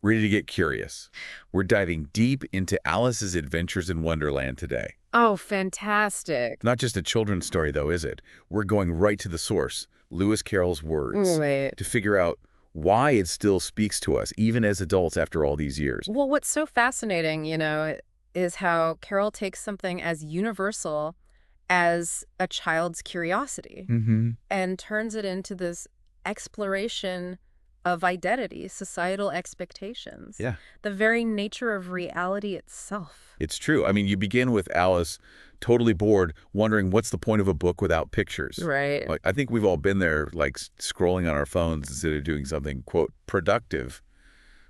Ready to get curious? We're diving deep into Alice's adventures in Wonderland today. Oh, fantastic. Not just a children's story, though, is it? We're going right to the source, Lewis Carroll's words, Wait. to figure out why it still speaks to us, even as adults after all these years. Well, what's so fascinating, is how Carol takes something as universal as a child's curiosity Mm-hmm. and turns it into this exploration of identity, societal expectations, Yeah, the very nature of reality itself. it's true. I mean, you begin with Alice totally bored, wondering what's the point of a book without pictures. Right. Like, I think we've all been there, like scrolling on our phones instead of doing something, quote, productive.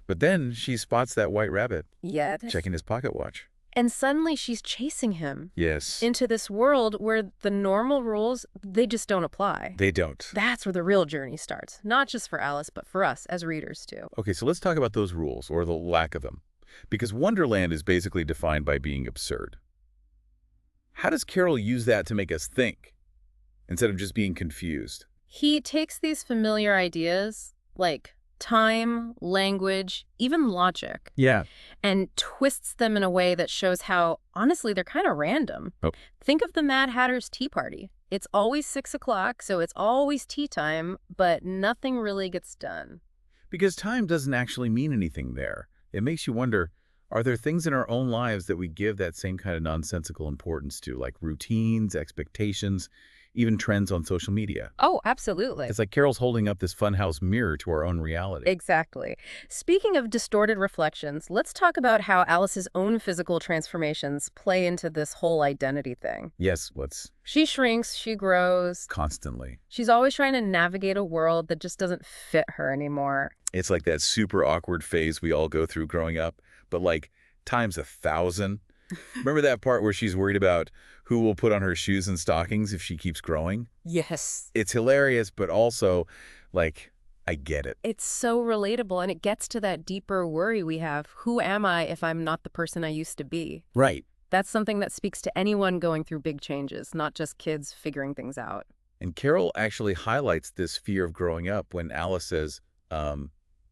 But then she spots that white rabbit Yet. checking his pocket watch. And suddenly she's chasing him Yes, into this world where the normal rules, they just don't apply. they don't. That's where the real journey starts, not just for Alice, but for us as readers, too. Okay, so let's talk about those rules, or the lack of them. Because Wonderland is basically defined by being absurd. How does Carol use that to make us think, instead of just being confused? He takes these familiar ideas, like time, language, even logic, Yeah. and twists them in a way that shows how, honestly, they're kind of random. Oh. Think of the Mad Hatter's Tea Party. It's always 6 o'clock, so it's always tea time, but nothing really gets done. Because time doesn't actually mean anything there. It makes you wonder, are there things in our own lives that we give that same kind of nonsensical importance to, like routines, expectations, even trends on social media? Oh, absolutely. It's like Carol's holding up this funhouse mirror to our own reality. Exactly. Speaking of distorted reflections, let's talk about how Alice's own physical transformations play into this whole identity thing. Yes, let's She shrinks, she grows. constantly. She's always trying to navigate a world that just doesn't fit her anymore. It's like that super awkward phase we all go through growing up, but like times 1,000. Remember that part where she's worried about who will put on her shoes and stockings if she keeps growing? Yes. It's hilarious, but also, like, I get it. It's so relatable, and it gets to that deeper worry we have. Who am I if I'm not the person I used to be? Right. That's something that speaks to anyone going through big changes, not just kids figuring things out. And Carol actually highlights this fear of growing up when Alice says,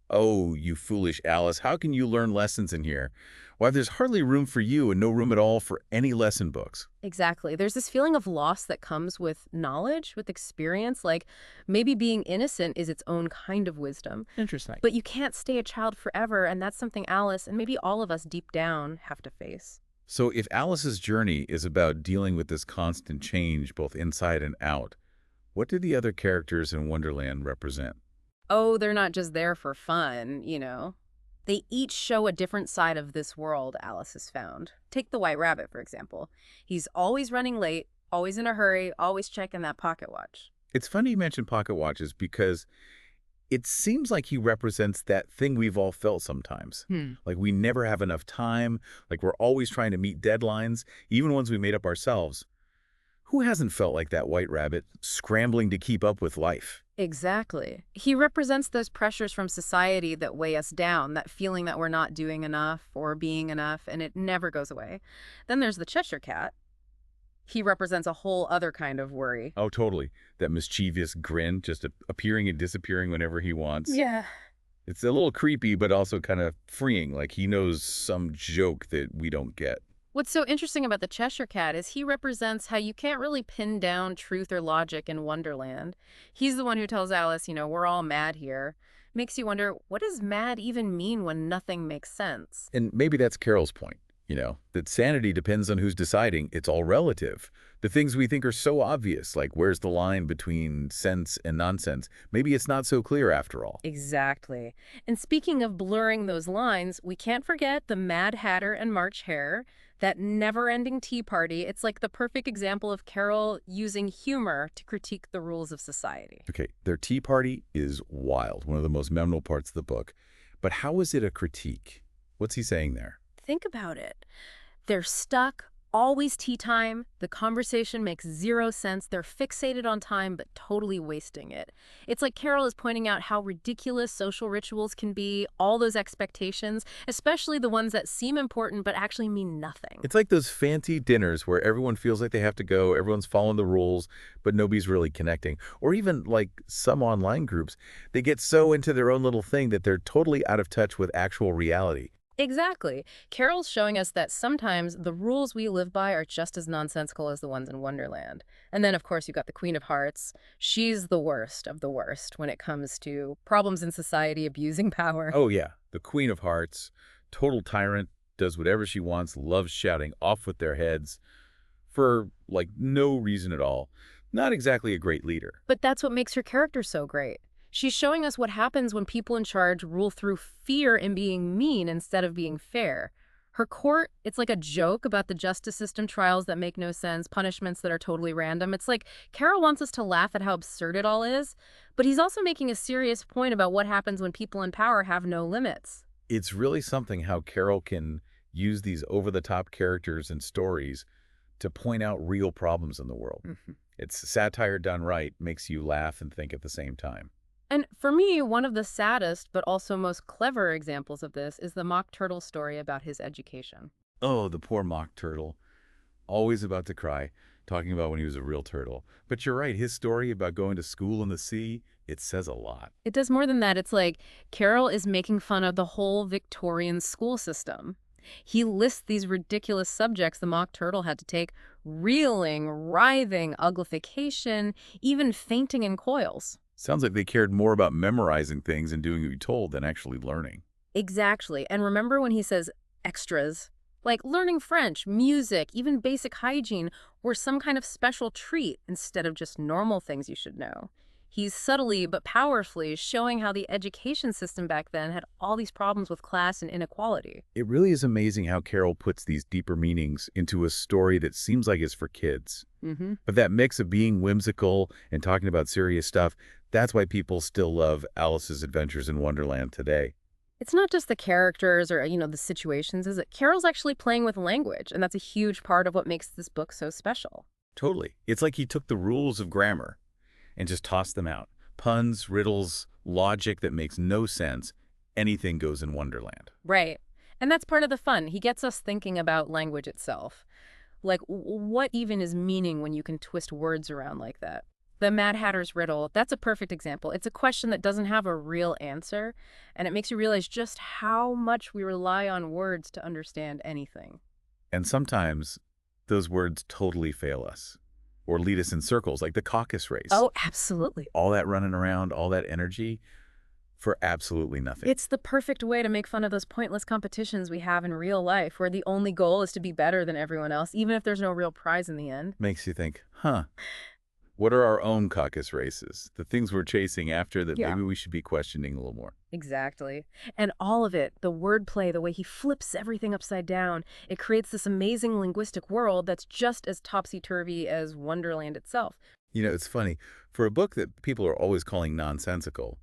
oh, you foolish Alice, how can you learn lessons in here? Why, there's hardly room for you and no room at all for any lesson books. Exactly. There's this feeling of loss that comes with knowledge, with experience, like maybe being innocent is its own kind of wisdom. Interesting. But you can't stay a child forever, and that's something Alice, and maybe all of us deep down, have to face. So if Alice's journey is about dealing with this constant change, both inside and out, what do the other characters in Wonderland represent? Oh, they're not just there for fun. They each show a different side of this world Alice has found. Take the White Rabbit, for example. He's always running late, always in a hurry, always checking that pocket watch. It's funny you mention pocket watches because it seems like he represents that thing we've all felt sometimes. Like we never have enough time, like we're always trying to meet deadlines, even ones we made up ourselves. Who hasn't felt like that White Rabbit, scrambling to keep up with life? Exactly. He represents those pressures from society that weigh us down, that feeling that we're not doing enough or being enough, and it never goes away. Then there's the Cheshire Cat. He represents a whole other kind of worry. Oh, totally. That mischievous grin, just appearing and disappearing whenever he wants. Yeah. It's a little creepy, but also kind of freeing, like he knows some joke that we don't get. What's so interesting about the Cheshire Cat is he represents how you can't really pin down truth or logic in Wonderland. He's the one who tells Alice, we're all mad here. Makes you wonder, what does mad even mean when nothing makes sense? And maybe that's Carol's point, that sanity depends on who's deciding. It's all relative. The things we think are so obvious, like where's the line between sense and nonsense, maybe it's not so clear after all. Exactly. And speaking of blurring those lines, we can't forget the Mad Hatter and March Hare, that never-ending tea party. It's like the perfect example of Carol using humor to critique the rules of society. Okay, their tea party is wild, one of the most memorable parts of the book. But how is it a critique? What's he saying there? Think about it. They're stuck, Always tea time. The conversation makes zero sense. They're fixated on time, but totally wasting it. It's like Carol is pointing out how ridiculous social rituals can be, all those expectations, especially the ones that seem important but actually mean nothing. It's like those fancy dinners where everyone feels like they have to go, everyone's following the rules, but nobody's really connecting. Or even like some online groups, they get so into their own little thing that they're totally out of touch with actual reality. Exactly. Carol's showing us that sometimes the rules we live by are just as nonsensical as the ones in Wonderland. And then, of course, you've got the Queen of Hearts. She's the worst of the worst when it comes to problems in society, abusing power. Oh yeah, the Queen of Hearts, total tyrant, does whatever she wants, loves shouting off with their heads for like no reason at all. Not exactly a great leader. But that's what makes her character so great. She's showing us what happens when people in charge rule through fear and being mean instead of being fair. Her court, it's like a joke about the justice system, trials that make no sense, punishments that are totally random. It's like Carol wants us to laugh at how absurd it all is, but he's also making a serious point about what happens when people in power have no limits. It's really something how Carol can use these over-the-top characters and stories to point out real problems in the world. It's satire done right, makes you laugh and think at the same time. And for me, one of the saddest but also most clever examples of this is the Mock Turtle story about his education. Oh, the poor mock turtle. Always about to cry, talking about when he was a real turtle. But you're right, his story about going to school in the sea, it says a lot. It does more than that. It's like Carol is making fun of the whole Victorian school system. He lists these ridiculous subjects the Mock Turtle had to take: reeling, writhing, uglification, even fainting in coils. Sounds like they cared more about memorizing things and doing what you told than actually learning. Exactly. And remember when he says extras? Like learning French, music, even basic hygiene were some kind of special treat instead of just normal things you should know. He's subtly but powerfully showing how the education system back then had all these problems with class and inequality. It really is amazing how Carol puts these deeper meanings into a story that seems like it's for kids. But that mix of being whimsical and talking about serious stuff, that's why people still love Alice's Adventures in Wonderland today. It's not just the characters or, the situations, is it? Carol's actually playing with language, and that's a huge part of what makes this book so special. Totally. It's like he took the rules of grammar and just tossed them out. Puns, riddles, logic that makes no sense. Anything goes in Wonderland. Right. And that's part of the fun. He gets us thinking about language itself. Like, what even is meaning when you can twist words around like that? The Mad Hatter's riddle, that's a perfect example. It's a question that doesn't have a real answer, and it makes you realize just how much we rely on words to understand anything. And sometimes those words totally fail us or lead us in circles, like the caucus race. Oh, absolutely. All that running around, all that energy for absolutely nothing. It's the perfect way to make fun of those pointless competitions we have in real life, where the only goal is to be better than everyone else, even if there's no real prize in the end. Makes you think, huh, what are our own caucus races? The things we're chasing after that Yeah. maybe we should be questioning a little more. Exactly. And all of it, the wordplay, the way he flips everything upside down, it creates this amazing linguistic world that's just as topsy-turvy as Wonderland itself. You know, it's funny. For a book that people are always calling nonsensical,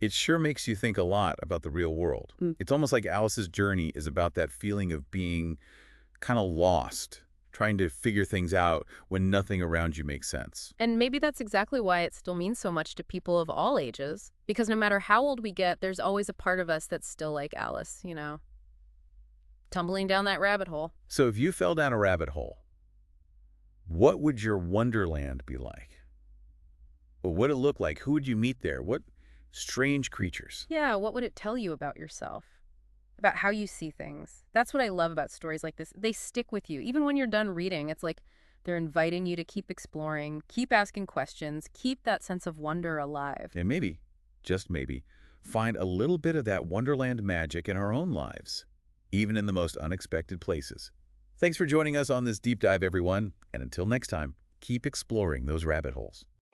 it sure makes you think a lot about the real world. Mm. It's almost like Alice's journey is about that feeling of being kind of lost, trying to figure things out when nothing around you makes sense. And maybe that's exactly why it still means so much to people of all ages, because no matter how old we get, there's always a part of us that's still like Alice, tumbling down that rabbit hole. So if you fell down a rabbit hole, what would your Wonderland be like? What would it look like? Who would you meet there? What strange creatures? Yeah, what would it tell you about yourself? About how you see things? That's what I love about stories like this. They stick with you. Even when you're done reading, it's like they're inviting you to keep exploring, keep asking questions, keep that sense of wonder alive. And maybe, just maybe, find a little bit of that Wonderland magic in our own lives, even in the most unexpected places. Thanks for joining us on this deep dive, everyone. And until next time, keep exploring those rabbit holes.